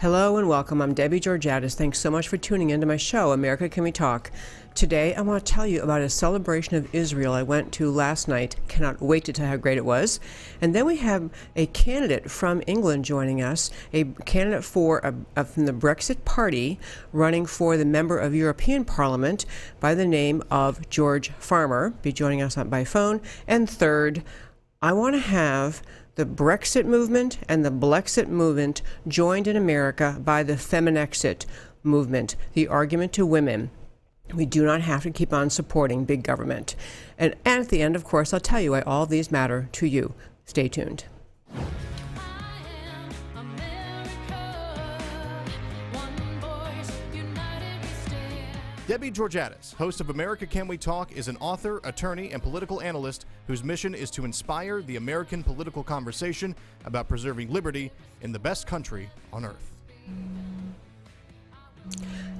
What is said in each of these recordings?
Hello and welcome. I'm Debbie Georgatos. Thanks so much for tuning into my show, America Can We Talk? Today, I want to tell you about a celebration of Israel I went to last night. Cannot wait to tell you how great it was. And then we have a candidate from England joining us, a candidate from the Brexit Party running for the member of European Parliament by the name of George Farmer, be joining us by phone. And third, I want to have the Brexit movement and the Blexit movement joined in America by the Feminexit movement, the argument to women. We do not have to keep on supporting big government. And at the end, of course, I'll tell you why all these matter to you. Stay tuned. Debbie Georgatos, host of America Can We Talk, is an author, attorney, and political analyst whose mission is to inspire the American political conversation about preserving liberty in the best country on earth.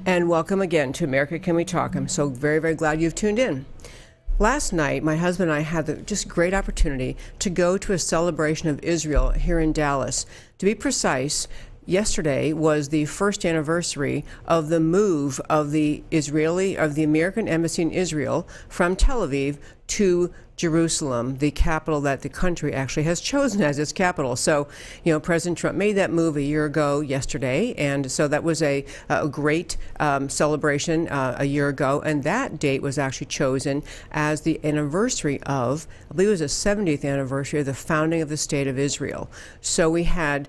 And welcome again to America Can We Talk. I'm so very, very glad you've tuned in. Last night, my husband and I had the just great opportunity to go to a celebration of Israel here in Dallas. To be precise, yesterday was the first anniversary of the move of the American embassy in Israel from Tel Aviv to Jerusalem, the capital that the country actually has chosen as its capital. So, President Trump made that move a year ago yesterday, and so that was a great celebration a year ago, and that date was actually chosen as the anniversary of, I believe it was the 70th anniversary of the founding of the State of Israel. So we had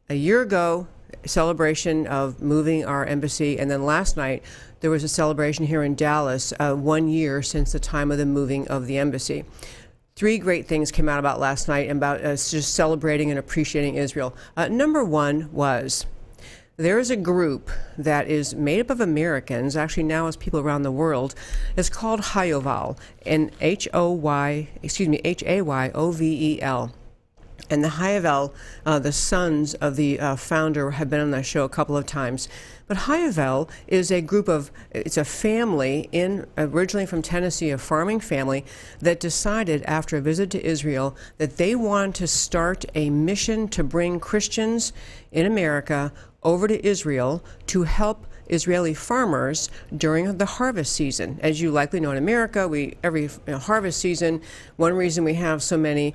a year ago, celebration of moving our embassy, and then last night there was a celebration here in Dallas, 1 year since the time of the moving of the embassy. Three great things came out about last night about us just celebrating and appreciating Israel. Number one was there is a group that is made up of Americans, actually now as people around the world. It's called Hayovel, and Hayyovel. And the Hayovel, the sons of the founder, have been on the show a couple of times. But Hayovel is a group it's a family originally from Tennessee, a farming family that decided after a visit to Israel that they wanted to start a mission to bring Christians in America over to Israel to help Israeli farmers during the harvest season. As you likely know, in America, every harvest season, one reason we have so many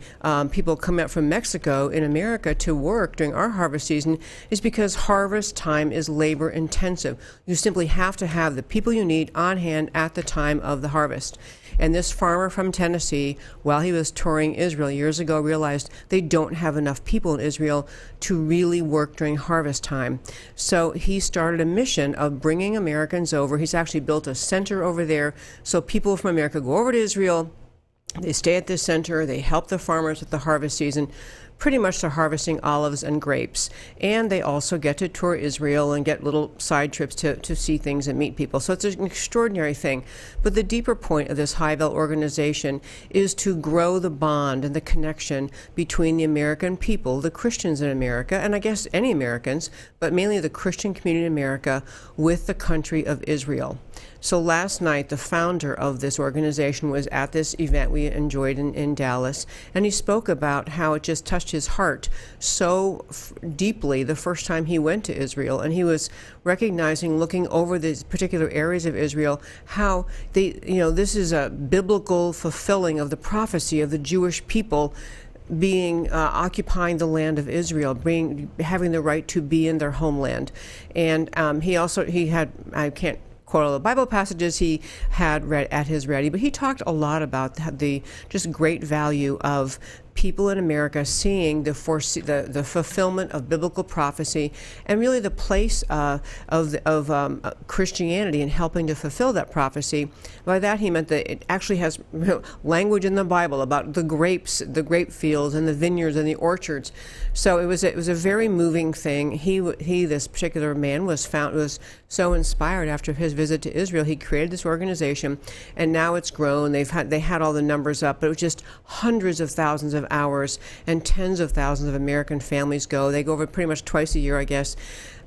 people come out from Mexico in America to work during our harvest season is because harvest time is labor intensive. You simply have to have the people you need on hand at the time of the harvest. And this farmer from Tennessee, while he was touring Israel years ago, realized they don't have enough people in Israel to really work during harvest time. So he started a mission of bringing Americans over. He's actually built a center over there. So people from America go over to Israel. They stay at this center. They help the farmers with the harvest season. Pretty much they're harvesting olives and grapes. And they also get to tour Israel and get little side trips to see things and meet people. So it's an extraordinary thing. But the deeper point of this Hayovel organization is to grow the bond and the connection between the American people, the Christians in America, and I guess any Americans, but mainly the Christian community in America, with the country of Israel. So last night, the founder of this organization was at this event we enjoyed in Dallas, and he spoke about how it just touched his heart so deeply the first time he went to Israel, and he was recognizing, looking over these particular areas of Israel, how this is a biblical fulfilling of the prophecy of the Jewish people being occupying the land of Israel, having the right to be in their homeland. And he had, I can't quote all the Bible passages he had read at his ready, but he talked a lot about the just great value of people in America seeing the fulfillment of biblical prophecy and really the place of Christianity in helping to fulfill that prophecy. By that he meant that it actually has language in the Bible about the grapes, the grape fields and the vineyards and the orchards. So it was a very moving thing. This particular man was so inspired after his visit to Israel. He created this organization, and now it's grown. They had all the numbers up, but it was just hundreds of thousands of hours, and tens of thousands of American families go. They go over pretty much twice a year, I guess.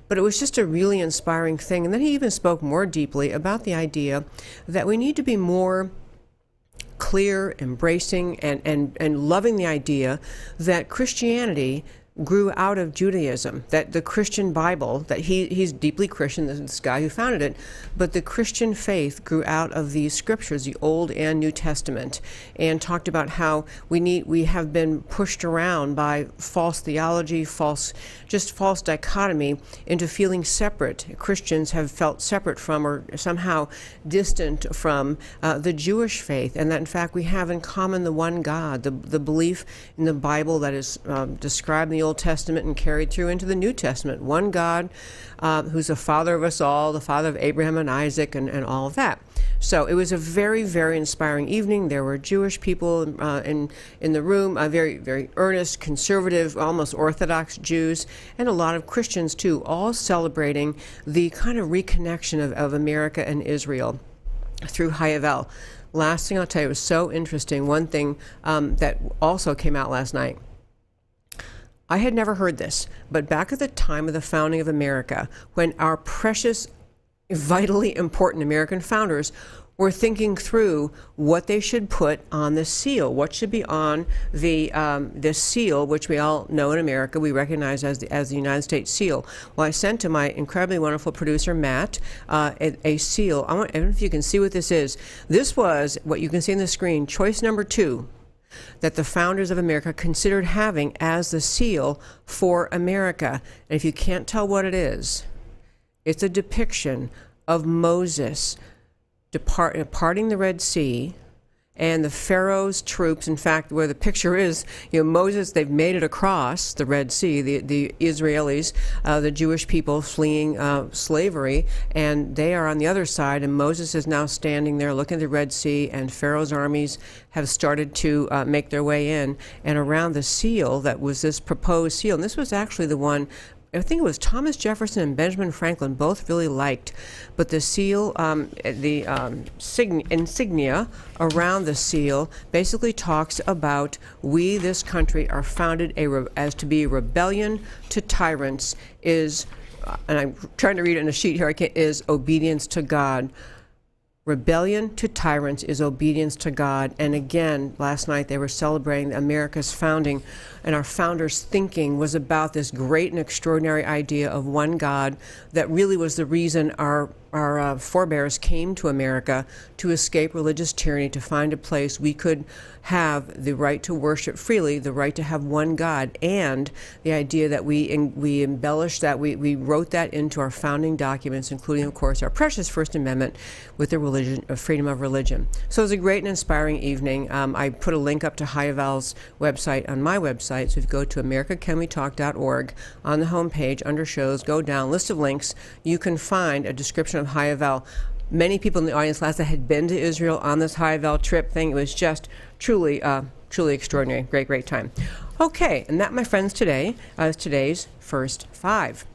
But it was just a really inspiring thing. And then he even spoke more deeply about the idea that we need to be more clear, embracing, and loving the idea that Christianity grew out of Judaism, that the Christian Bible, that he's deeply Christian, this guy who founded it, but the Christian faith grew out of these scriptures, the Old and New Testament, and talked about how we have been pushed around by false theology, false dichotomy into feeling separate. Christians have felt separate from or somehow distant from the Jewish faith, and that in fact we have in common the one God, the belief in the Bible that is described in the Old Testament and carried through into the New Testament. One God who's the father of us all, the father of Abraham and Isaac and all of that. So it was a very, very inspiring evening. There were Jewish people in the room, very, very earnest, conservative, almost Orthodox Jews, and a lot of Christians too, all celebrating the kind of reconnection of America and Israel through Hayavel. Last thing I'll tell you was so interesting. One thing that also came out last night. I had never heard this, but back at the time of the founding of America, when our precious, vitally important American founders were thinking through what they should put on the seal, what should be on the seal, which we all know in America, we recognize as the United States seal. Well, I sent to my incredibly wonderful producer, Matt, a seal. I don't know if you can see what this is. This was, what you can see on the screen, choice number 2. That the founders of America considered having as the seal for America. And if you can't tell what it is, it's a depiction of Moses parting the Red Sea and the Pharaoh's troops. In fact, where the picture is, Moses, they've made it across the Red Sea, the Israelis, the Jewish people fleeing slavery, and they are on the other side, and Moses is now standing there looking at the Red Sea, and Pharaoh's armies have started to make their way in, and around the seal that was this proposed seal, and this was actually the one I think it was Thomas Jefferson and Benjamin Franklin both really liked, but the seal, insignia around the seal basically talks about we, this country, are founded as to be a rebellion to tyrants is, and I'm trying to read it in a sheet here, is obedience to God. Rebellion to tyrants is obedience to God. And again, last night they were celebrating America's founding, and our founders' thinking was about this great and extraordinary idea of one God that really was the reason our forebears came to America, to escape religious tyranny, to find a place we could have the right to worship freely, the right to have one God, and the idea that we embellished that, we wrote that into our founding documents, including, of course, our precious First Amendment with the freedom of religion. So it was a great and inspiring evening. I put a link up to Hayavel's website on my website, so if you go to americacanwetalk.org, on the homepage, under shows, go down, list of links, you can find a description of Hayavel. Many people in the audience last night had been to Israel on this Hayavel trip thing. It was just truly extraordinary. Great time. Okay, and that, my friends, today is today's First Five.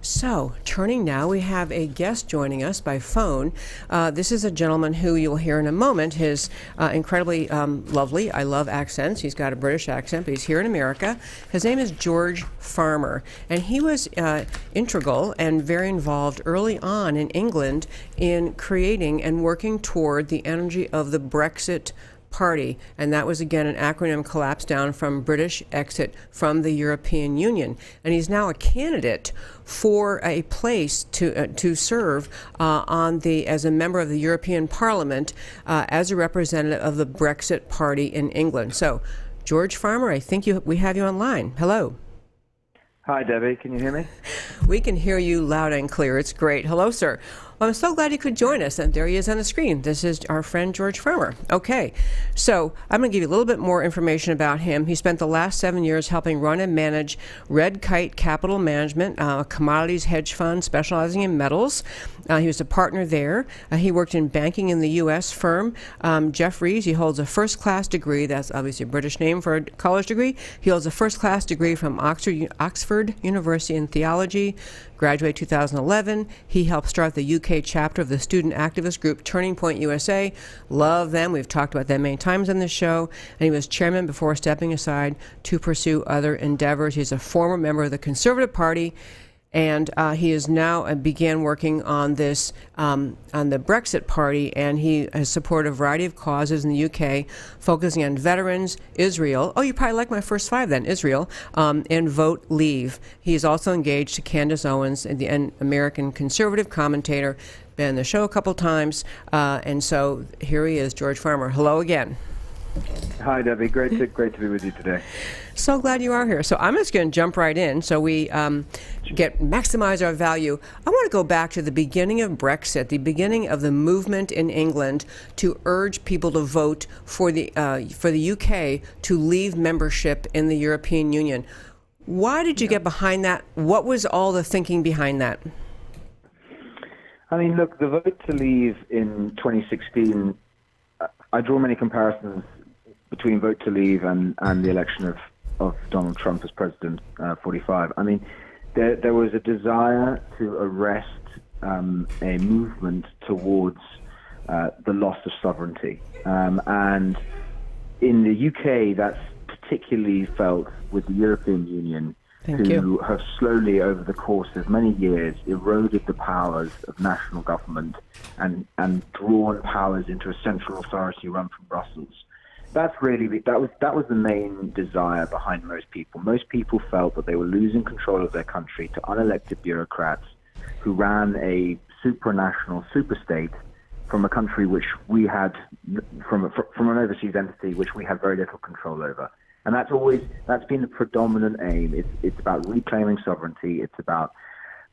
So, turning now, we have a guest joining us by phone. This is a gentleman who you'll hear in a moment. His incredibly lovely, I love accents. He's got a British accent, but he's here in America. His name is George Farmer, and he was integral and very involved early on in England in creating and working toward the energy of the Brexit Party, and that was again an acronym collapsed down from British exit from the European Union. And he's now a candidate for a place to serve as a member of the European Parliament as a representative of the Brexit Party in England. So, George Farmer, I think we have you online. Hello. Hi, Debbie. Can you hear me? We can hear you loud and clear. It's great. Hello, sir. Well, I'm so glad you could join us. And there he is on the screen. This is our friend George Farmer. Okay, so I'm going to give you a little bit more information about him. He spent the last 7 years helping run and manage Red Kite Capital Management, a commodities hedge fund specializing in metals. He was a partner there. He worked in banking in the U.S. firm Jeffries. He holds a first-class degree. That's obviously a British name for a college degree. He holds a first-class degree from Oxford University in theology. Graduated 2011. He helped start the UK chapter of the student activist group Turning Point USA. Love them. We've talked about them many times on this show. And he was chairman before stepping aside to pursue other endeavors. He's a former member of the Conservative Party. and he is now began working on this on the Brexit Party, and he has supported a variety of causes in the UK, focusing on veterans, Israel. Oh, you probably like my first five then, Israel, and Vote Leave. He is also engaged to Candace Owens, an American conservative commentator, been on the show a couple times, and so here he is, George Farmer. Hello again. Hi, Debbie. Great to be with you today. So glad you are here. So I'm just going to jump right in so we maximize our value. I want to go back to the beginning of Brexit, the beginning of the movement in England to urge people to vote for the UK to leave membership in the European Union. Why did you get behind that? What was all the thinking behind that? I mean, look, the vote to leave in 2016, I draw many comparisons between vote to leave and the election of Donald Trump as president, 45. I mean, there was a desire to arrest a movement towards the loss of sovereignty. And in the UK, that's particularly felt with the European Union, who have slowly, over the course of many years, eroded the powers of national government and drawn powers into a central authority run from Brussels. That was the main desire behind most people. Most people felt that they were losing control of their country to unelected bureaucrats who ran a supranational superstate from a country which we had, from an overseas entity which we had very little control over. And that's been the predominant aim. It's about reclaiming sovereignty. It's about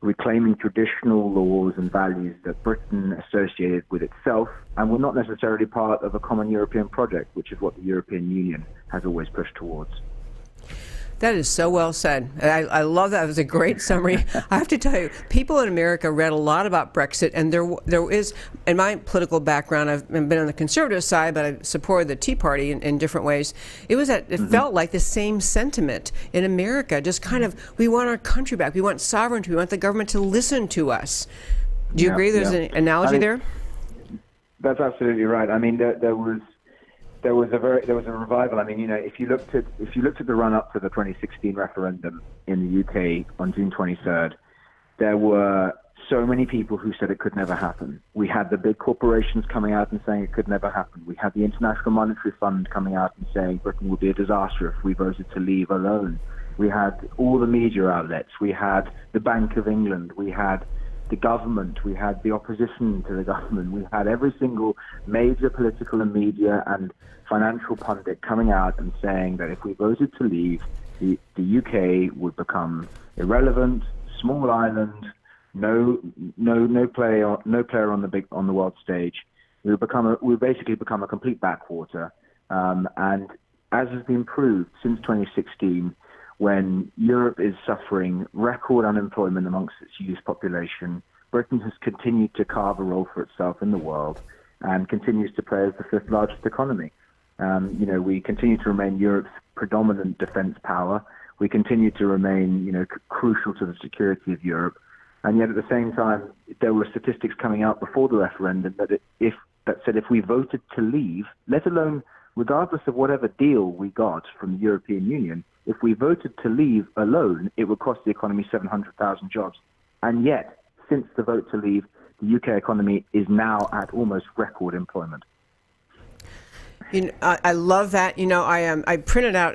reclaiming traditional laws and values that Britain associated with itself and were not necessarily part of a common European project, which is what the European Union has always pushed towards. That is so well said. I love that. It was a great summary. I have to tell you, people in America read a lot about Brexit, and there is, in my political background, I've been on the conservative side, but I've supported the Tea Party in different ways. It felt like the same sentiment in America, just kind of, we want our country back, we want sovereignty, we want the government to listen to us. Do you agree there's an analogy there? That's absolutely right. I mean, there was a revival. I mean, if you looked at the run up to the 2016 referendum in the UK on June 23rd, there were so many people who said it could never happen. We had the big corporations coming out and saying it could never happen. We had the International Monetary Fund coming out and saying Britain would be a disaster if we voted to leave alone. We had all the media outlets. We had the Bank of England. We had the government, we had the opposition to the government, we had every single major political and media and financial pundit coming out and saying that if we voted to leave, the UK would become irrelevant, small island, no player on the world stage. We would basically become a complete backwater. And as has been proved since 2016, when Europe is suffering record unemployment amongst its youth population, Britain has continued to carve a role for itself in the world and continues to play as the fifth largest economy. We continue to remain Europe's predominant defense power. We continue to remain, crucial to the security of Europe. And yet at the same time, there were statistics coming out before the referendum that said if we voted to leave, let alone regardless of whatever deal we got from the European Union, if we voted to leave alone, it would cost the economy 700,000 jobs. And yet, since the vote to leave, the UK economy is now at almost record employment. I love that. I printed out,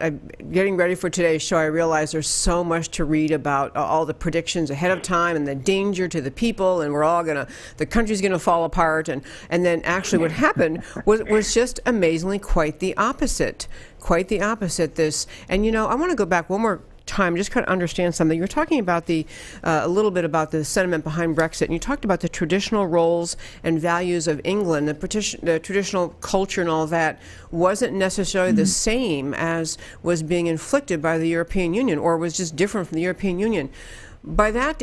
getting ready for today's show, I realized there's so much to read about all the predictions ahead of time and the danger to the people, and the country's going to fall apart. And then actually what happened was just amazingly quite the opposite. Quite the opposite. I want to go back one more time, just kind of understand something. You were talking about a little bit about the sentiment behind Brexit, and you talked about the traditional roles and values of England, the traditional culture and all that wasn't necessarily the same as was being inflicted by the European Union, or was just different from the European Union. By that,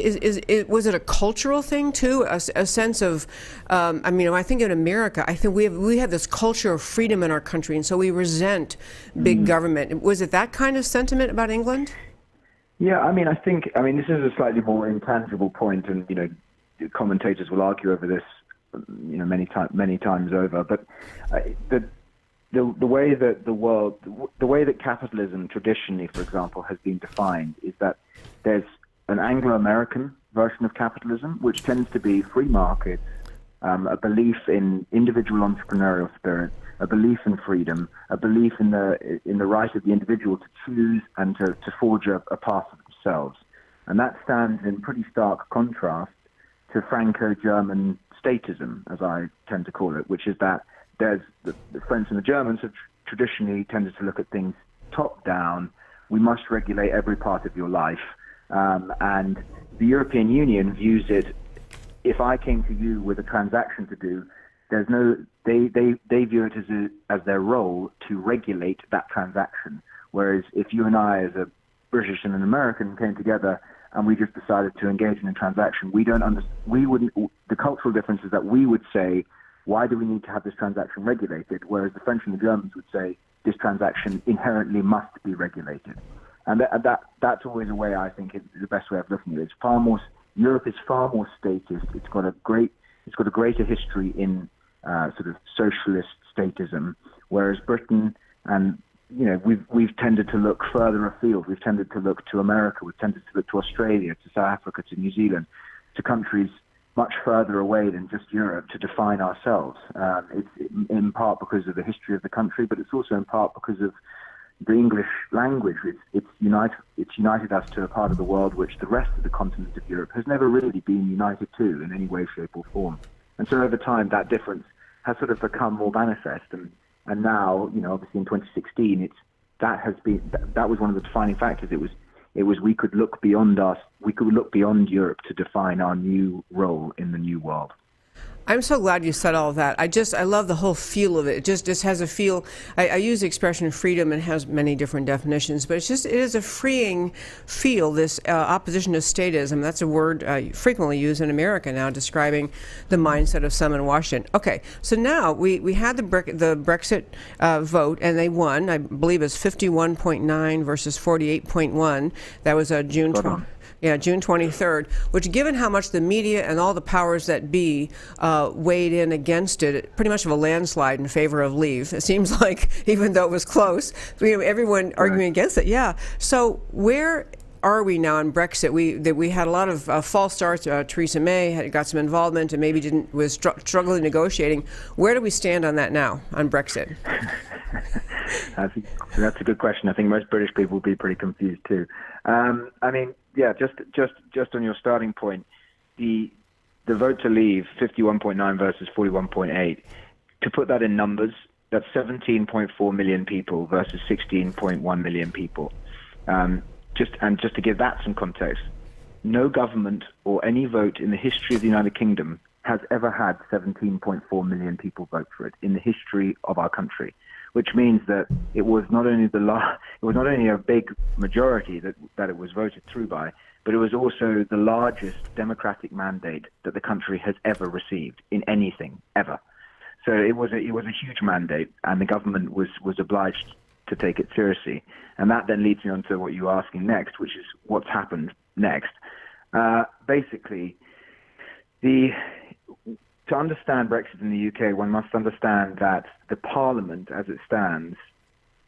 was it a cultural thing too? A sense of, I think in America, I think we have this culture of freedom in our country, and so we resent big government. Was it that kind of sentiment about England? Yeah, I think this is a slightly more intangible point, and commentators will argue over this, many times over. But the way that the way that capitalism traditionally, for example, has been defined is that there's an Anglo-American version of capitalism, which tends to be free markets, a belief in individual entrepreneurial spirit, a belief in freedom, a belief in the right of the individual to choose and to forge a path for themselves. And that stands in pretty stark contrast to Franco-German statism, as I tend to call it, which is that there's the French and the Germans have traditionally tended to look at things top down. We must regulate every part of your life. And the European Union views it, if I came to you with a transaction to do, they view it as their role to regulate that transaction. Whereas if you and I, as a British and an American, came together and we just decided to engage in a transaction, the cultural difference is that we would say, why do we need to have this transaction regulated? Whereas the French and the Germans would say, this transaction inherently must be regulated. And that's always a way I think is the best way of looking at it. Europe is far more statist. It's got a greater history in sort of socialist statism, whereas Britain and we've tended to look further afield. We've tended to look to America. We've tended to look to Australia, to South Africa, to New Zealand, to countries much further away than just Europe to define ourselves. It's in part because of the history of the country, but it's also in part because of the English language. It's united us to a part of the world which the rest of the continent of Europe has never really been united to in any way, shape, or form. And so over time, that difference has sort of become more manifest. And now, obviously in 2016, that was one of the defining factors. It was we could look beyond Europe to define our new role in the new world. I'm so glad you said all of that. I love the whole feel of it. It just has a feel. I use the expression freedom, and it has many different definitions, but it is a freeing feel, this opposition to statism. That's a word frequently used in America now, describing the mindset of some in Washington. Okay, so now we had the Brexit vote, and they won. I believe it's 51.9 versus 48.1. That was June 20th. Yeah, June 23rd, which, given how much the media and all the powers that be weighed in against it, pretty much of a landslide in favor of leave. It seems like, even though it was close, everyone arguing against it. Yeah. So where are we now on Brexit? We had a lot of false starts. Theresa May got some involvement and maybe was struggling negotiating. Where do we stand on that now, on Brexit? That's a good question. I think most British people will be pretty confused too. Just on your starting point, the vote to leave, 51.9 versus 41.8. To put that in numbers, that's 17.4 million people versus 16.1 million people. Just to give that some context, no government or any vote in the history of the United Kingdom has ever had 17.4 million people vote for it in the history of our country, which means that it was not only a big majority that it was voted through by, but it was also the largest democratic mandate that the country has ever received in anything ever. So it was a huge mandate, and the government was obliged to take it seriously. And that then leads me on to what you were asking next, which is what's happened next. Basically, to understand Brexit in the UK, one must understand that the Parliament, as it stands,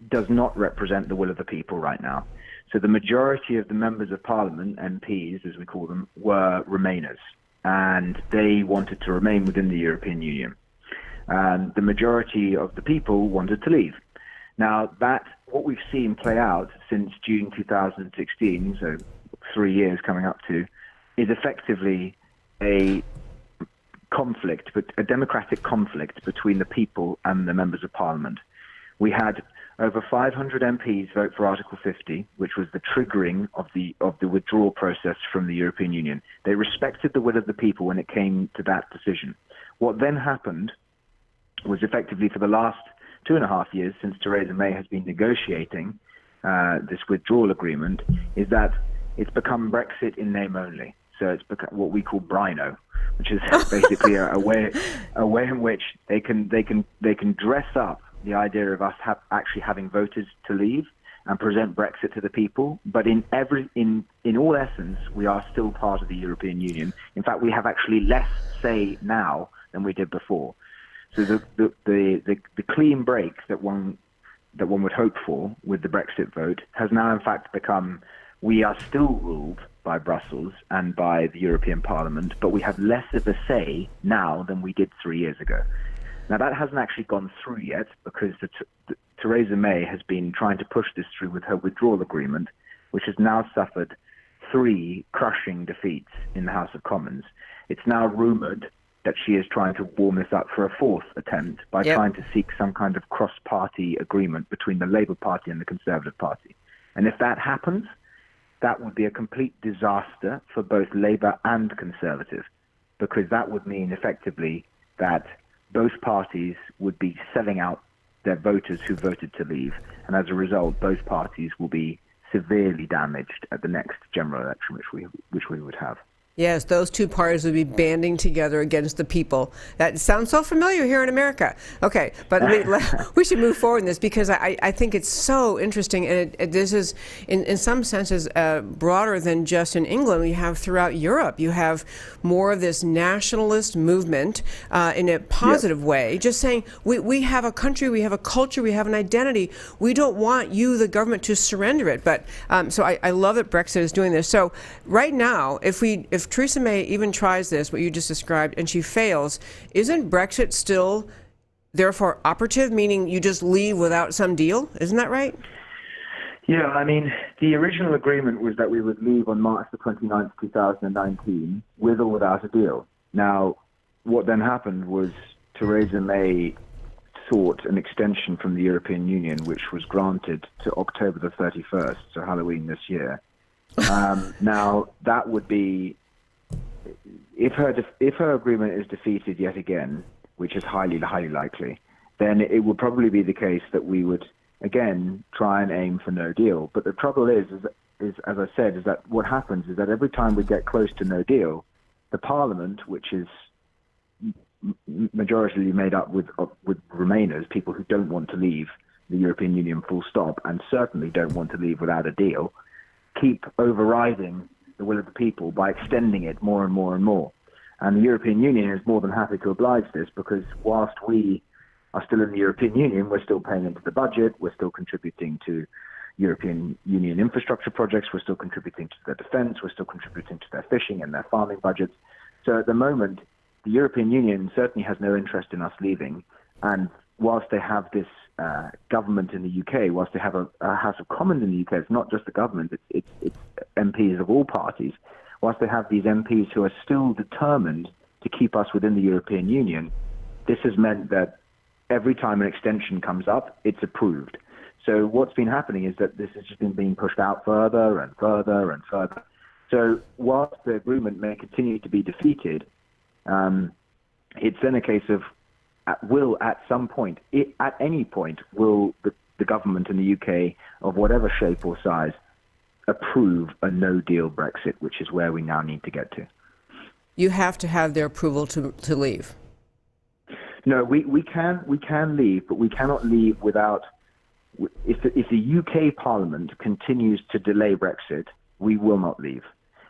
does not represent the will of the people right now. So the majority of the members of Parliament, MPs as we call them, were Remainers, and they wanted to remain within the European Union. The majority of the people wanted to leave. Now, what we've seen play out since June 2016, so 3 years coming up to, is effectively a democratic conflict between the people and the members of Parliament. We had over 500 MPs vote for Article 50, which was the triggering of the withdrawal process from the European Union. They respected the will of the people when it came to that decision. What then happened was, effectively, for the last 2.5 years, since Theresa May has been negotiating this withdrawal agreement, is that it's become Brexit in name only. So it's become what we call Brino, which is basically a way in which they can dress up the idea of us actually having voted to leave and present Brexit to the people. But in all essence, we are still part of the European Union. In fact, we have actually less say now than we did before. So the clean break that one would hope for with the Brexit vote has now in fact become we are still ruled by Brussels and by the European Parliament, but we have less of a say now than we did 3 years ago. Now, that hasn't actually gone through yet because Theresa May has been trying to push this through with her withdrawal agreement, which has now suffered 3 crushing defeats in the House of Commons. It's now rumoured that she is trying to warm this up for a 4th attempt by trying to seek some kind of cross-party agreement between the Labour Party and the Conservative Party. And if that happens, that would be a complete disaster for both Labour and Conservative, because that would mean effectively that both parties would be selling out their voters who voted to leave, and as a result, both parties will be severely damaged at the next general election, which we would have. Yes, those two parties would be banding together against the people. That sounds so familiar here in America. Okay, but we should move forward in this because I think it's so interesting, and this is, in some senses, broader than just in England. We have throughout Europe. You have more of this nationalist movement in a positive way, just saying, we have a country, we have a culture, we have an identity. We don't want you, the government, to surrender it. But so I love that Brexit is doing this. So right now, if Theresa May even tries this, what you just described, and she fails, isn't Brexit still therefore operative, meaning you just leave without some deal? Isn't that right? Yeah, I mean, the original agreement was that we would leave on March the 29th, 2019, with or without a deal. Now, what then happened was Theresa May sought an extension from the European Union, which was granted to October the 31st, so Halloween this year. Now, that would be, if her agreement is defeated yet again, which is highly likely, then it would probably be the case that we would again try and aim for no deal. But the trouble is as I said, is that what happens is that every time we get close to no deal, the Parliament, which is majority made up with Remainers, people who don't want to leave the European Union full stop, and certainly don't want to leave without a deal, keep overriding the will of the people by extending it more and more and more. And the European Union is more than happy to oblige this, because whilst we are still in the European Union, we're still paying into the budget, we're still contributing to European Union infrastructure projects, we're still contributing to their defence, we're still contributing to their fishing and their farming budgets. So at the moment, the European Union certainly has no interest in us leaving. And whilst they have this government in the UK, whilst they have a House of Commons in the UK, it's not just the government, it's MPs of all parties. Whilst they have these MPs who are still determined to keep us within the European Union, this has meant that every time an extension comes up, it's approved. So what's been happening is that this has just been being pushed out further and further and further. So whilst the agreement may continue to be defeated, it's then a case of at some point, at any point, will the government in the UK of whatever shape or size approve a no-deal Brexit, which is where we now need to get to. You have to have their approval to leave. No, we can leave, but we cannot leave without. If the UK Parliament continues to delay Brexit, we will not leave.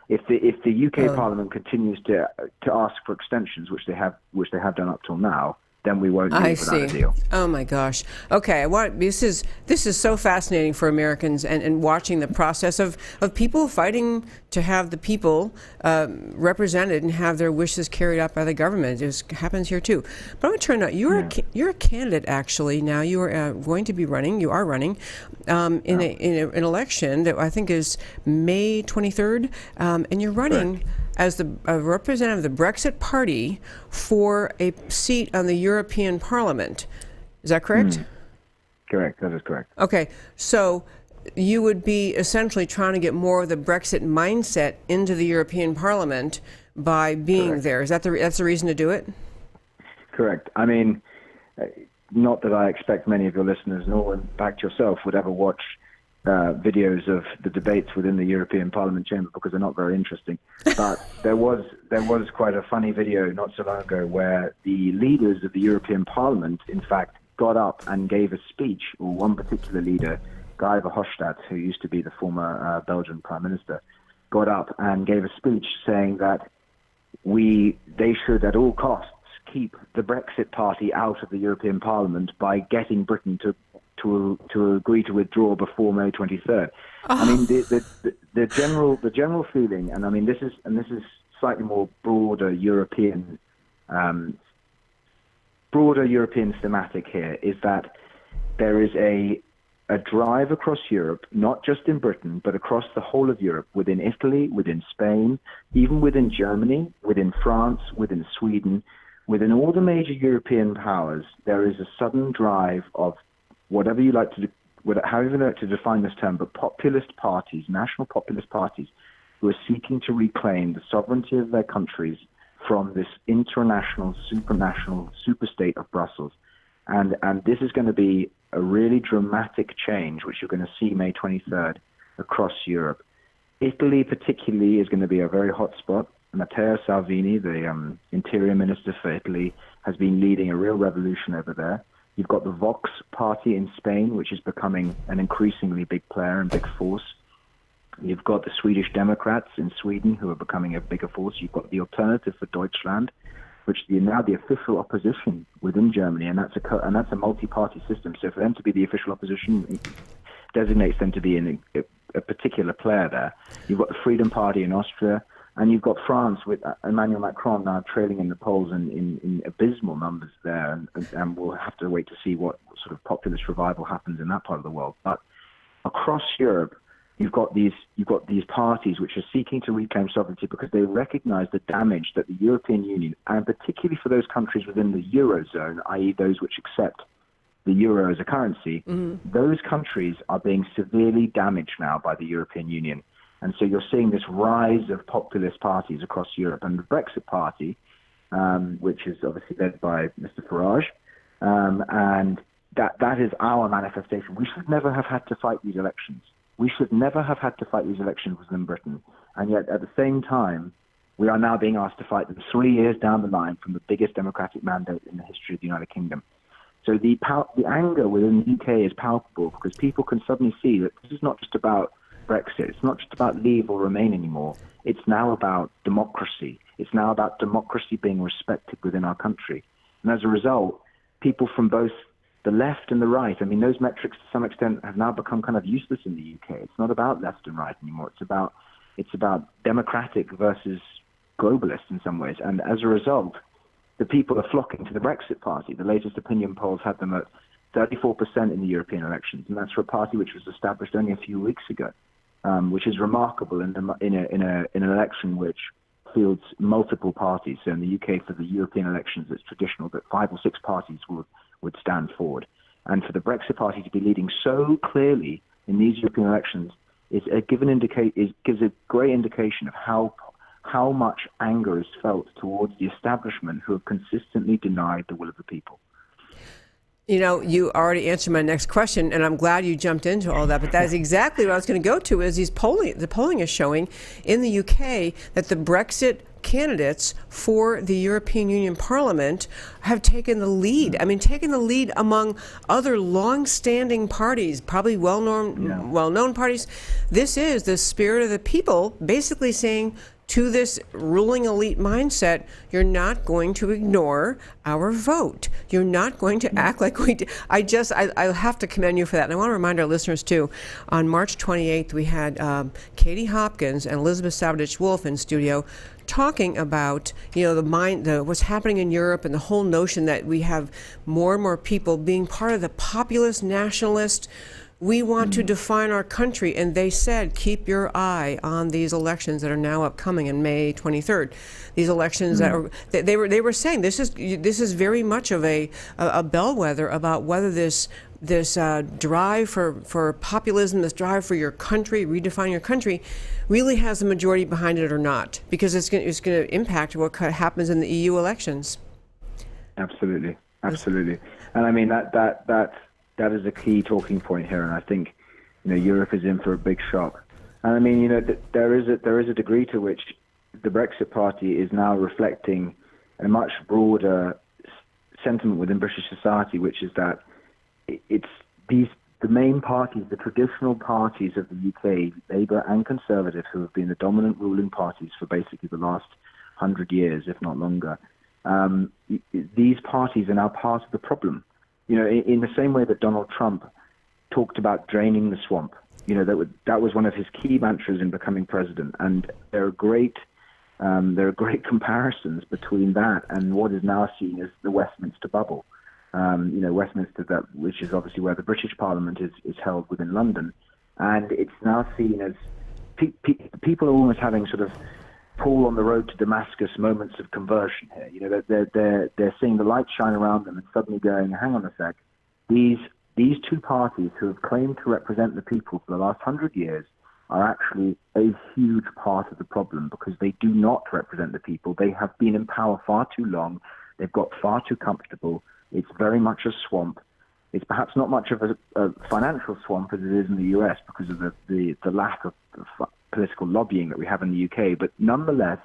If the UK Parliament continues to ask for extensions, which they have done up till now, then we won't leave without a deal. Oh my gosh. Okay, this is so fascinating for Americans, and watching the process of people fighting to have the people represented and have their wishes carried out by the government. It happens here too. But I'm going to turn out. You're a candidate actually now. You are going to be running. You are running in an election that I think is May 23rd, and you're running. Correct. As the representative of the Brexit Party for a seat on the European Parliament. Is that correct? Correct. That is correct. Okay. So you would be essentially trying to get more of the Brexit mindset into the European Parliament by being there. Is that that's the reason to do it? Correct. I mean, not that I expect many of your listeners, nor in fact yourself, would ever watch videos of the debates within the European Parliament chamber, because they're not very interesting. But there was quite a funny video not so long ago where the leaders of the European Parliament, in fact, got up and gave a speech, or one particular leader, Guy Verhofstadt, who used to be the former Belgian Prime Minister, got up and gave a speech saying that they should at all costs keep the Brexit party out of the European Parliament by getting Britain to to agree to withdraw before May 23rd. I mean, the general feeling, and I mean this is slightly more broader European thematic here, is that there is a drive across Europe, not just in Britain, but across the whole of Europe, within Italy, within Spain, even within Germany, within France, within Sweden, within all the major European powers. There is a sudden drive of whatever you like to do, however you like to define this term, but populist parties, national populist parties, who are seeking to reclaim the sovereignty of their countries from this international, supranational superstate of Brussels. And this is going to be a really dramatic change, which you're going to see May 23rd across Europe. Italy particularly is going to be a very hot spot. Matteo Salvini, the interior minister for Italy, has been leading a real revolution over there. You've got the Vox party in Spain, which is becoming an increasingly big player and big force. You've got the Swedish Democrats in Sweden, who are becoming a bigger force. You've got the Alternative for Deutschland, which is now the official opposition within Germany, and that's a multi-party system. So for them to be the official opposition, it designates them to be a particular player there. You've got the Freedom Party in Austria, and you've got France with Emmanuel Macron now trailing in the polls in abysmal numbers there, and we'll have to wait to see what sort of populist revival happens in that part of the world. But across Europe, you've got these parties which are seeking to reclaim sovereignty because they recognize the damage that the European Union, and particularly for those countries within the Eurozone, i.e. those which accept the euro as a currency, those countries are being severely damaged now by the European Union. And so you're seeing this rise of populist parties across Europe. And the Brexit Party, which is obviously led by Mr. Farage, and that is our manifestation. We should never have had to fight these elections. We should never have had to fight these elections within Britain. And yet, at the same time, we are now being asked to fight them 3 years down the line from the biggest democratic mandate in the history of the United Kingdom. So the anger within the UK is palpable because people can suddenly see that this is not just about Brexit. It's not just about leave or remain anymore. It's now about democracy. It's now about democracy being respected within our country. And as a result, people from both the left and the right, I mean, those metrics to some extent have now become kind of useless in the UK. It's not about left and right anymore. It's about democratic versus globalist in some ways. And as a result, the people are flocking to the Brexit Party. The latest opinion polls had them at 34% in the European elections, and that's for a party which was established only a few weeks ago, which is remarkable in an election which fields multiple parties. So in the UK, for the European elections, it's traditional that 5 or 6 parties would stand forward. And for the Brexit Party to be leading so clearly in these European elections gives a great indication of how much anger is felt towards the establishment who have consistently denied the will of the people. You know, you already answered my next question, and I'm glad you jumped into all that. But that is exactly what I was going to go to. Is the polling is showing in the UK that the Brexit candidates for the European Union Parliament have taken the lead. I mean, taken the lead among other long-standing parties, probably well-known parties. This is the spirit of the people, basically saying to this ruling elite mindset, you're not going to ignore our vote. You're not going to act like we do. I have to commend you for that. And I want to remind our listeners, too, on March 28th, we had Katie Hopkins and Elizabeth Savage-Wolf in studio talking about, what's happening in Europe and the whole notion that we have more and more people being part of the populist nationalist. We want to define our country, and they said, keep your eye on these elections that are now upcoming on May 23rd. These elections that are, they were saying this is very much of a bellwether about whether this drive for populism, this drive for your country, redefining your country, really has the majority behind it or not, because it's going to impact what happens in the EU elections. Absolutely, and I mean that is a key talking point here, and I think Europe is in for a big shock. And I mean there is a degree to which the Brexit Party is now reflecting a much broader sentiment within British society, which is that it's the main parties, the traditional parties of the UK, Labour and Conservative, who have been the dominant ruling parties for basically the last 100 years, if not longer. These parties are now part of the problem. In the same way that Donald Trump talked about draining the swamp. That was one of his key mantras in becoming president. And there are great comparisons between that and what is now seen as the Westminster bubble. Westminster, which is obviously where the British Parliament is held within London, and it's now seen as people are almost having sort of Paul on the road to Damascus moments of conversion here. They're seeing the light shine around them and suddenly going, hang on a sec, these two parties who have claimed to represent the people for the last 100 years are actually a huge part of the problem, because they do not represent the people. They have been in power far too long. They've got far too comfortable. It's very much a swamp. It's perhaps not much of a financial swamp as it is in the US because of the lack of political lobbying that we have in the UK. But nonetheless,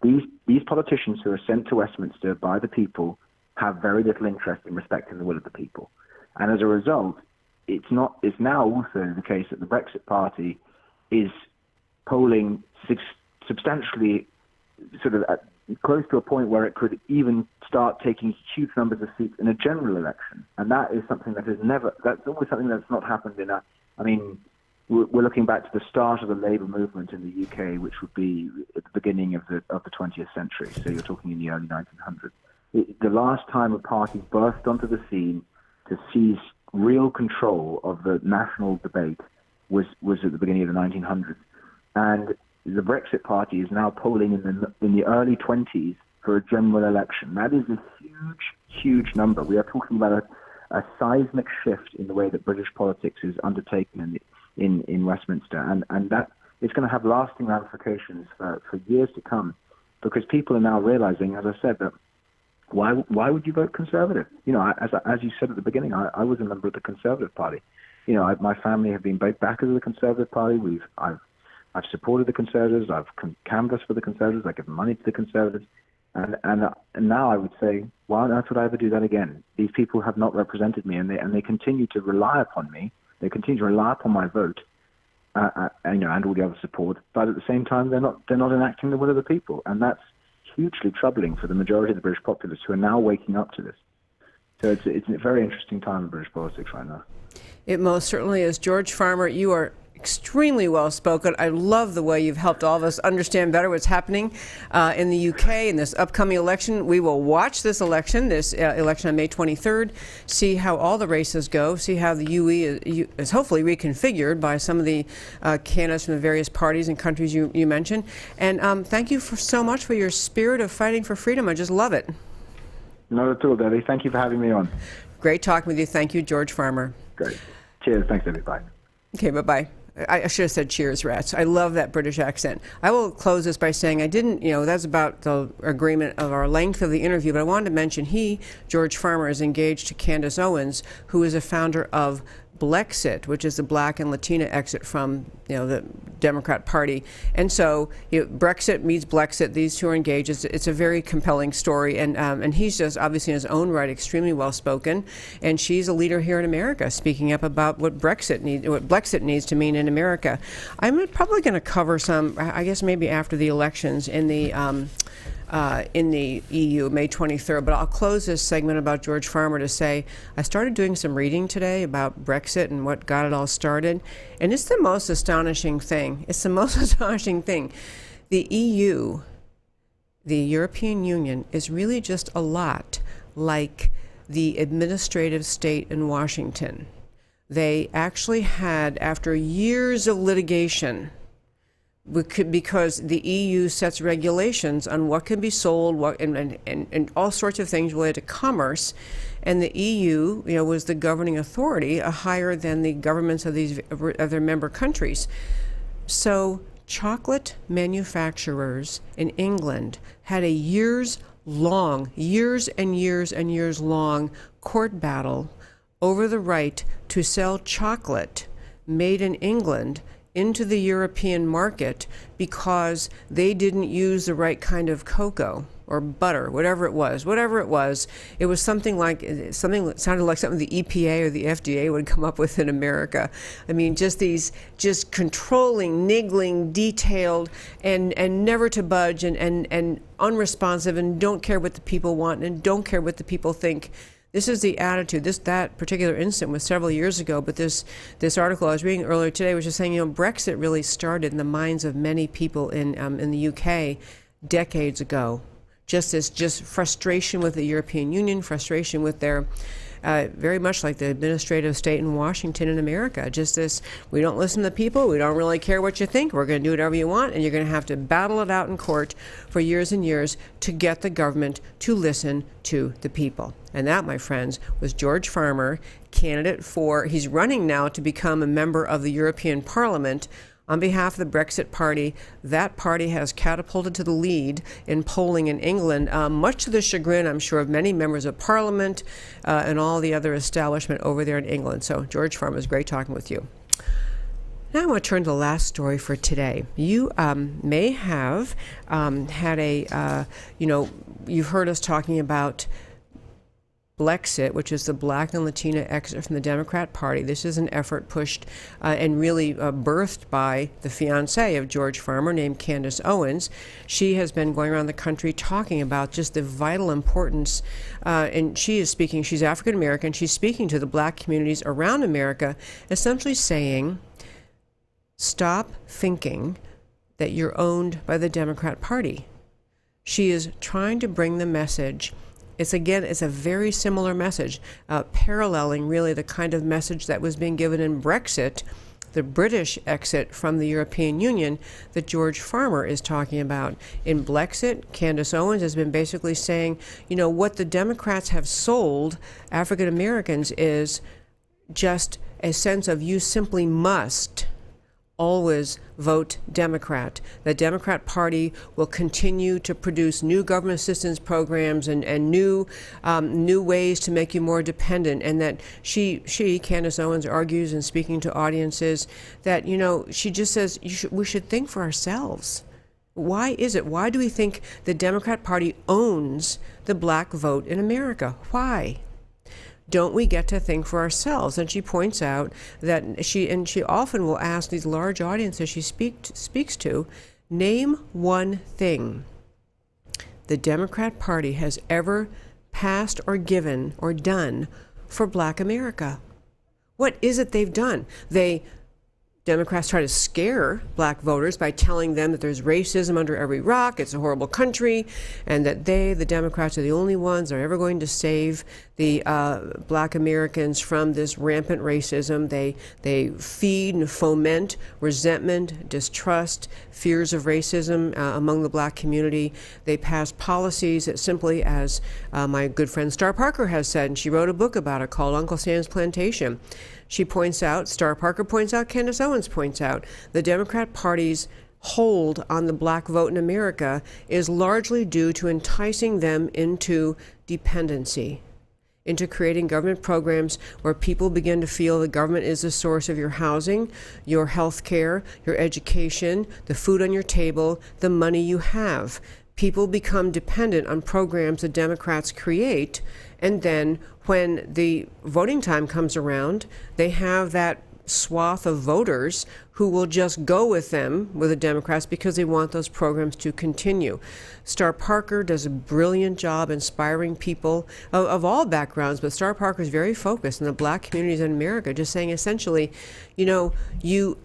these politicians who are sent to Westminster by the people have very little interest in respecting the will of the people. And as a result, it's now also the case that the Brexit Party is polling substantially sort of close to a point where it could even start taking huge numbers of seats in a general election. And that is something that's always something that's not happened we're looking back to the start of the Labour movement in the UK, which would be at the beginning of the 20th century. So you're talking in the early 1900s. The last time a party burst onto the scene to seize real control of the national debate was at the beginning of the 1900s. And the Brexit Party is now polling in the early 20s for a general election. That is a huge, huge number. We are talking about a seismic shift in the way that British politics is undertaken in Westminster, and that is going to have lasting ramifications for years to come, because people are now realizing, as I said, that why would you vote Conservative? As you said at the beginning, I was a member of the Conservative Party. My family have been backers of the Conservative Party. I've supported the Conservatives. I've canvassed for the Conservatives. I've given money to the Conservatives. And now I would say, why on earth would I ever do that again? These people have not represented me, and they continue to rely upon me. They continue to rely upon my vote, and all the other support. But at the same time, they're not enacting the will of the people, and that's hugely troubling for the majority of the British populace, who are now waking up to this. So it's a very interesting time in British politics right now. It most certainly is. George Farmer, you are extremely well spoken. I love the way you've helped all of us understand better what's happening in the UK in this upcoming election. We will watch this election on May 23rd, see how all the races go, see how the UE is hopefully reconfigured by some of the candidates from the various parties and countries you mentioned. And thank you so much for your spirit of fighting for freedom. I just love it. Not at all, Debbie. Thank you for having me on. Great talking with you. Thank you, George Farmer. Great. Cheers. Thanks, Debbie. Bye. Okay, bye-bye. I should have said cheers, rats. I love that British accent. I will close this by saying I didn't, that's about the agreement of our length of the interview, but I wanted to mention George Farmer, is engaged to Candace Owens, who is a founder of Blexit, which is the Black and Latina exit from the Democrat Party. And so Brexit meets Blexit. These two are engaged. It's a very compelling story, and he's just obviously in his own right extremely well spoken. And she's a leader here in America, speaking up about what Brexit needs to mean in America. I'm probably going to cover some, I guess maybe after the elections in the EU, May 23rd. But I'll close this segment about George Farmer to say I started doing some reading today about Brexit and what got it all started. And it's the most astonishing thing. It's the most astonishing thing. The EU, the European Union, is really just a lot like the administrative state in Washington. They actually had, after years of litigation, because the EU sets regulations on what can be sold, and all sorts of things related to commerce, and the EU, was the governing authority, higher than the governments of their member countries. So chocolate manufacturers in England had a years and years long court battle over the right to sell chocolate made in England into the European market because they didn't use the right kind of cocoa or butter, whatever it was. It was something that sounded like something the EPA or the FDA would come up with in America. I mean, just controlling, niggling, detailed, and never to budge, and unresponsive, and don't care what the people want and don't care what the people think. This is the attitude. That particular incident was several years ago, but this article I was reading earlier today was just saying, Brexit really started in the minds of many people in the UK decades ago. Just frustration with the European Union, frustration with their very much like the administrative state in Washington in America. Just this, we don't listen to people, we don't really care what you think, we're going to do whatever you want, and you're going to have to battle it out in court for years and years to get the government to listen to the people. And that, my friends, was George Farmer, he's running now to become a member of the European Parliament on behalf of the Brexit Party. That party has catapulted to the lead in polling in England, much to the chagrin, I'm sure, of many members of Parliament and all the other establishment over there in England. So, George Farmer, it was great talking with you. Now I want to turn to the last story for today. You may have had you've heard us talking about Brexit, which is the Black and Latina exit from the Democrat Party. This is an effort pushed and really birthed by the fiancée of George Farmer, named Candace Owens. She has been going around the country talking about just the vital importance, and she's African American, she's speaking to the Black communities around America, essentially saying, stop thinking that you're owned by the Democrat Party. She is trying to bring the message. It's a very similar message, paralleling really the kind of message that was being given in Brexit, the British exit from the European Union, that George Farmer is talking about. In Brexit, Candace Owens has been basically saying, what the Democrats have sold African Americans is just a sense of you simply must always vote Democrat. The Democrat Party will continue to produce new government assistance programs and new ways to make you more dependent. And that she, Candace Owens, argues in speaking to audiences that, she just says we should think for ourselves. Why do we think the Democrat Party owns the black vote in America? Why? Don't we get to think for ourselves? And she points out that she often will ask these large audiences she speaks to, name one thing the Democrat Party has ever passed or given or done for Black America. What is it they've done? Democrats try to scare black voters by telling them that there's racism under every rock, it's a horrible country, and that the Democrats, are the only ones that are ever going to save the black Americans from this rampant racism. They feed and foment resentment, distrust, fears of racism among the black community. They pass policies that simply, as my good friend Star Parker has said, and she wrote a book about it called Uncle Sam's Plantation. She points out, Star Parker points out, Candace Owens points out, the Democrat Party's hold on the black vote in America is largely due to enticing them into dependency, into creating government programs where people begin to feel the government is the source of your housing, your health care, your education, the food on your table, the money you have. People become dependent on programs the Democrats create, and then when the voting time comes around, they have that swath of voters who will just go with them, with the Democrats, because they want those programs to continue. Star Parker does a brilliant job inspiring people of all backgrounds, but Star Parker is very focused on the black communities in America, just saying essentially, your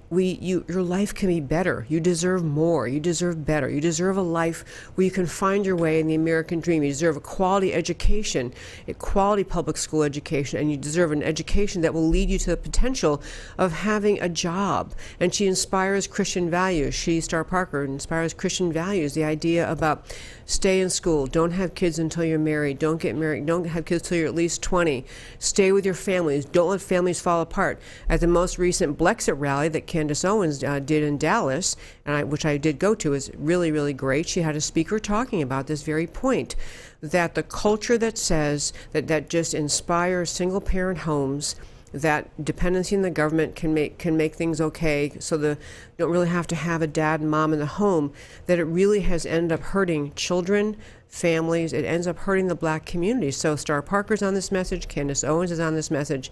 life can be better. You deserve more. You deserve better. You deserve a life where you can find your way in the American dream. You deserve a quality education, a quality public school education, and you deserve an education that will lead you to the potential of having a job. And she inspires Christian values. Star Parker, inspires Christian values, the idea about stay in school, don't have kids until you're married, don't get married, don't have kids till you're at least 20, stay with your families, don't let families fall apart. At the most recent Brexit rally that Candace Owens did in Dallas, which I did go to, is really, really great. She had a speaker talking about this very point, that the culture that says that just inspires single-parent homes, that dependency in the government can make things okay, so you don't really have to have a dad and mom in the home, that it really has ended up hurting children, families. It ends up hurting the black community. So Star Parker's on this message. Candace Owens is on this message.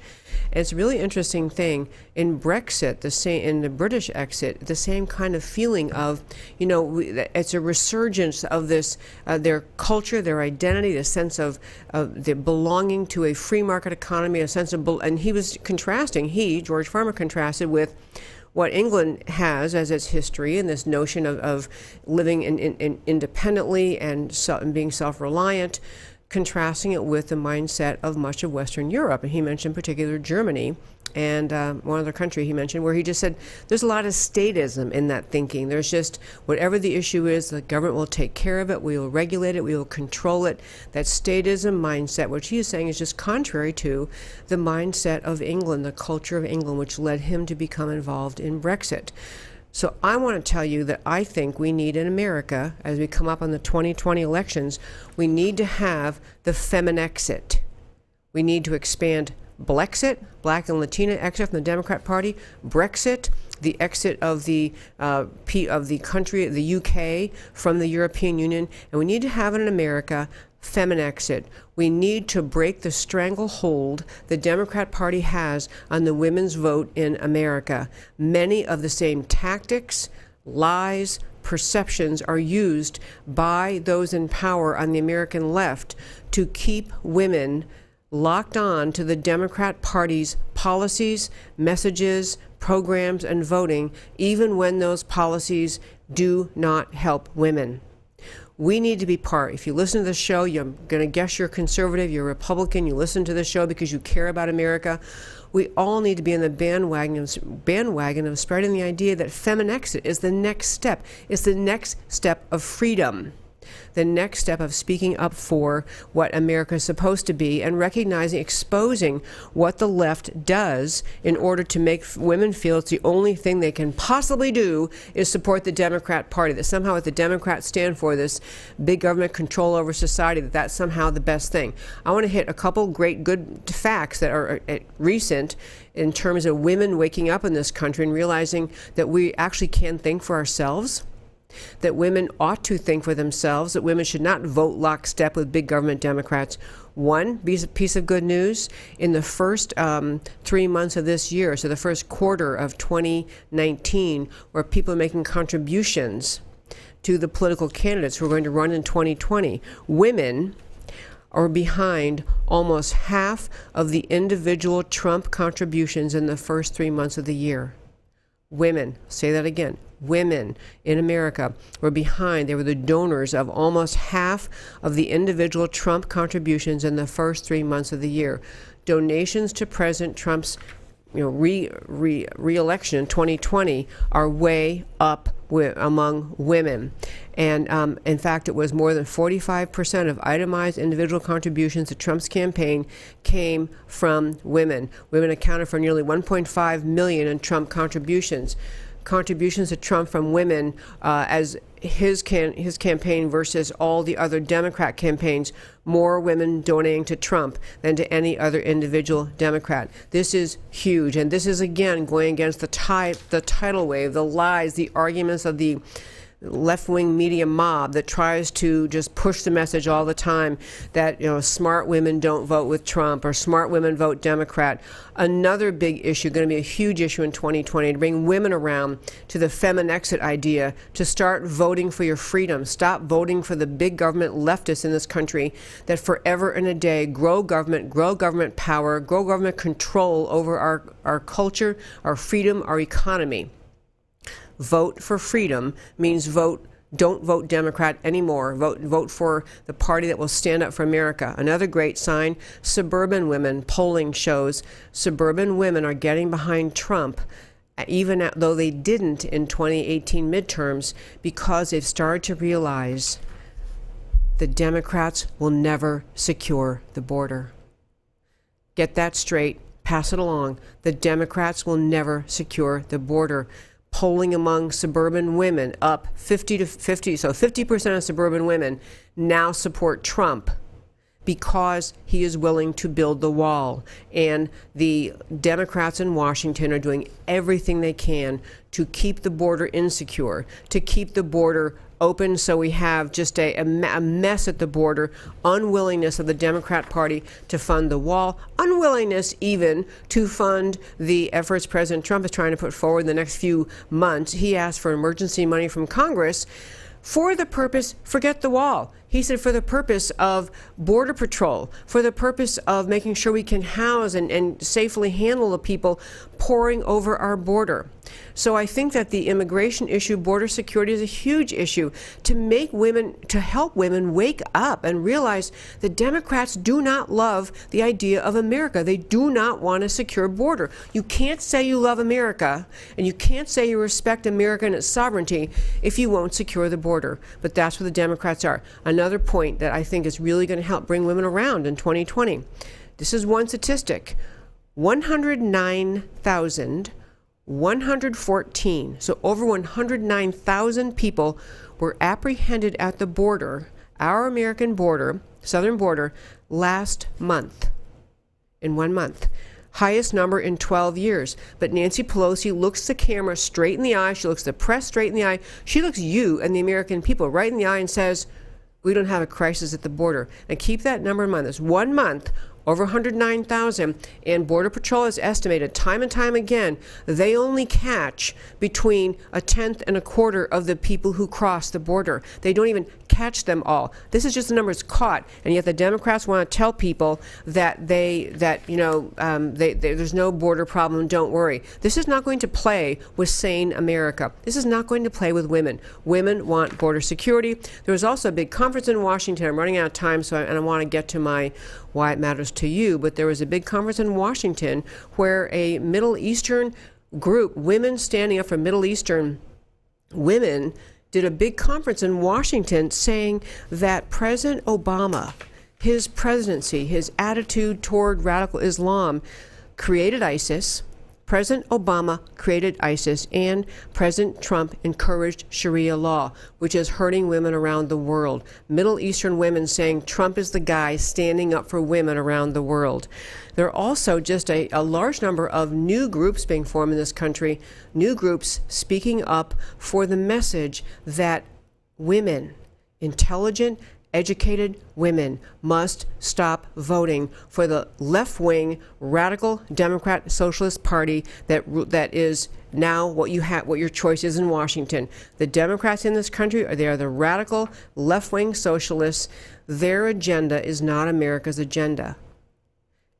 And it's a really interesting thing. In Brexit, in the British exit, the same kind of feeling of, it's a resurgence of this, their culture, their identity, the sense of the belonging to a free market economy, a sense of, and he was contrasting, George Farmer contrasted with what England has as its history and this notion of living independently and being self-reliant, contrasting it with the mindset of much of Western Europe. And he mentioned in particular Germany and one other country he mentioned, where he just said there's a lot of statism in that thinking. There's just whatever the issue is, the government will take care of it, we will regulate it, we will control it. That statism mindset, which he is saying is just contrary to the mindset of England, the culture of England, which led him to become involved in Brexit. So I want to tell you that I think we need in America, as we come up on the 2020 elections, we need to have the feminexit. We need to expand Blexit, Black and Latina exit from the Democrat Party, Brexit, the exit of the country, the UK, from the European Union, and we need to have it in America, feminexit. We need to break the stranglehold the Democrat Party has on the women's vote in America. Many of the same tactics, lies, perceptions are used by those in power on the American left to keep women locked on to the Democrat Party's policies, messages, programs, and voting, even when those policies do not help women. We need to be part. If you listen to the show, you're going to guess you're conservative, you're Republican, you listen to the show because you care about America. We all need to be in the bandwagon of spreading the idea that feminexit is the next step. It's the next step of freedom. The next step of speaking up for what America is supposed to be and recognizing, exposing what the left does in order to make women feel it's the only thing they can possibly do is support the Democrat Party, that somehow what the Democrats stand for, this big government control over society, that's somehow the best thing. I want to hit a couple great good facts that are recent in terms of women waking up in this country and realizing that we actually can think for ourselves, that women ought to think for themselves, that women should not vote lockstep with big government Democrats. One piece of good news, in the first 3 months of this year, so the first quarter of 2019, where people are making contributions to the political candidates who are going to run in 2020, women are behind almost half of the individual Trump contributions in the first 3 months of the year. Women, say that again, women in America were behind. They were the donors of almost half of the individual Trump contributions in the first 3 months of the year. Donations to President Trump's re-election in 2020 are way up among women. And in fact, it was more than 45% of itemized individual contributions to Trump's campaign came from women. Women accounted for nearly 1.5 million in Trump contributions. Contributions to Trump from women as his campaign versus all the other Democrat campaigns, more women donating to Trump than to any other individual Democrat. This is huge, and this is again going against the tidal wave, the lies, the arguments of the left-wing media mob that tries to just push the message all the time that smart women don't vote with Trump or smart women vote Democrat. Another big issue, going to be a huge issue in 2020, to bring women around to the feminexit idea, to start voting for your freedom. Stop voting for the big government leftists in this country that forever and a day grow government power, grow government control over our culture, our freedom, our economy. Vote for freedom means don't vote Democrat anymore. Vote for the party that will stand up for America. Another great sign, suburban women, polling shows suburban women are getting behind Trump, even though they didn't in 2018 midterms, because they've started to realize the Democrats will never secure the border. Get that straight. Pass it along. The Democrats will never secure the border. Polling among suburban women up 50 to 50, so 50% of suburban women now support Trump because he is willing to build the wall. And the Democrats in Washington are doing everything they can to keep the border insecure, to keep the border open, so we have just a mess at the border, unwillingness of the Democrat Party to fund the wall, unwillingness even to fund the efforts President Trump is trying to put forward in the next few months. He asked for emergency money from Congress for the purpose, forget the wall. He said for the purpose of Border Patrol, for the purpose of making sure we can house and safely handle the people pouring over our border. So I think that the immigration issue, border security, is a huge issue to make women, to help women wake up and realize the Democrats do not love the idea of America. They do not want a secure border. You can't say you love America and you can't say you respect America and its sovereignty if you won't secure the border. But that's where the Democrats are. Another point that I think is really going to help bring women around in 2020. This is one statistic. 114, so over 109,000 people were apprehended at the border, our American border, southern border, last month, in 1 month. Highest number in 12 years. But Nancy Pelosi looks the camera straight in the eye. She looks the press straight in the eye. She looks you and the American people right in the eye and says, we don't have a crisis at the border. And keep that number in mind. This 1 month, over 109,000, and Border Patrol has estimated time and time again they only catch between a tenth and a quarter of the people who cross the border. They don't even catch them all. This is just the numbers caught, and yet the Democrats want to tell people that there's no border problem. Don't worry. This is not going to play with sane America. This is not going to play with women. Women want border security. There was also a big conference in Washington. I'm running out of time, and I want to get to my why it matters to you, but there was a big conference in Washington where a Middle Eastern group, women standing up for Middle Eastern women, did a big conference in Washington saying that President Obama, his presidency, his attitude toward radical Islam created ISIS. President Obama created ISIS, and President Trump encouraged Sharia law, which is hurting women around the world. Middle Eastern women saying Trump is the guy standing up for women around the world. There are also just a large number of new groups being formed in this country, new groups speaking up for the message that women, intelligent, educated women, must stop voting for the left-wing radical Democrat Socialist Party that is now what your choice is in Washington. The Democrats in this country they are the radical left-wing socialists. Their agenda is not America's agenda.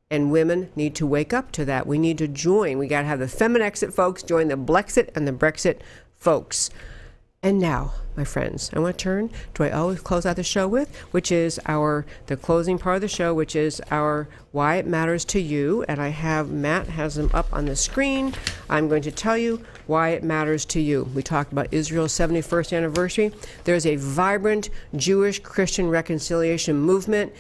And women need to wake up to that. We need to join. We got to have the Feminexit folks join the Blexit and the Brexit folks. And now, my friends, I want to turn to I always close out the show with, which is the closing part of the show, which is our Why It Matters to You. And Matt has them up on the screen. I'm going to tell you why it matters to you. We talked about Israel's 71st anniversary. There's a vibrant Jewish-Christian reconciliation movement.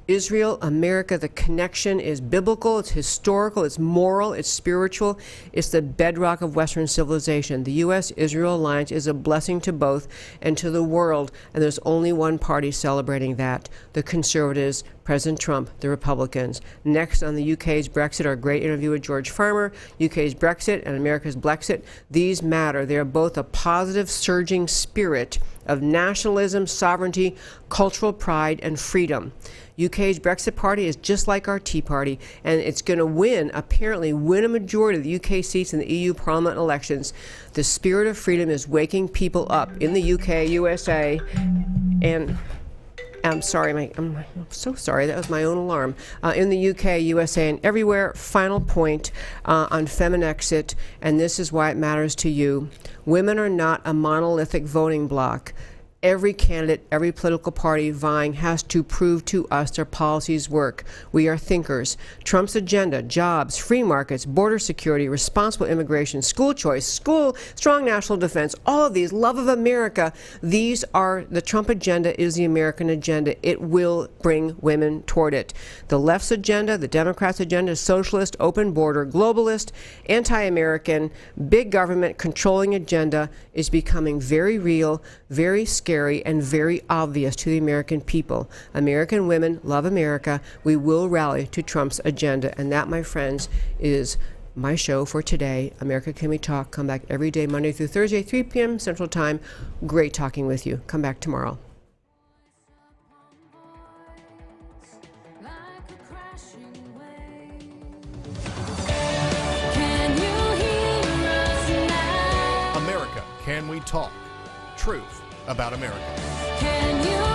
Israel, America, the connection is biblical, it's historical, it's moral, it's spiritual, it's the bedrock of Western civilization. The U.S.-Israel alliance is a blessing to both and to the world, and there's only one party celebrating that, the conservatives, President Trump, the Republicans. Next on the UK's Brexit, our great interview with George Farmer, UK's Brexit and America's Blexit. These matter. They are both a positive, surging spirit of nationalism, sovereignty, cultural pride, and freedom. UK's Brexit Party is just like our Tea Party, and it's going to apparently win a majority of the UK seats in the EU Parliament elections. The spirit of freedom is waking people up in the UK, USA, and I'm sorry, I'm so sorry, that was my own alarm. In the UK, USA, and everywhere. Final point on Feminexit, and this is why it matters to you. Women are not a monolithic voting bloc. Every candidate, every political party vying has to prove to us their policies work. We are thinkers. Trump's agenda, jobs, free markets, border security, responsible immigration, school choice, strong national defense, all of these, love of America, these are, the Trump agenda is the American agenda. It will bring women toward it. The left's agenda, the Democrats' agenda, socialist, open border, globalist, anti-American, big government controlling agenda is becoming very real, very scary. scary and very obvious to the American people. American women love America. We will rally to Trump's agenda. And that, my friends, is my show for today. America Can We Talk? Come back every day, Monday through Thursday, 3 p.m. Central Time. Great talking with you. Come back tomorrow. America Can We Talk? Truth about America. Can you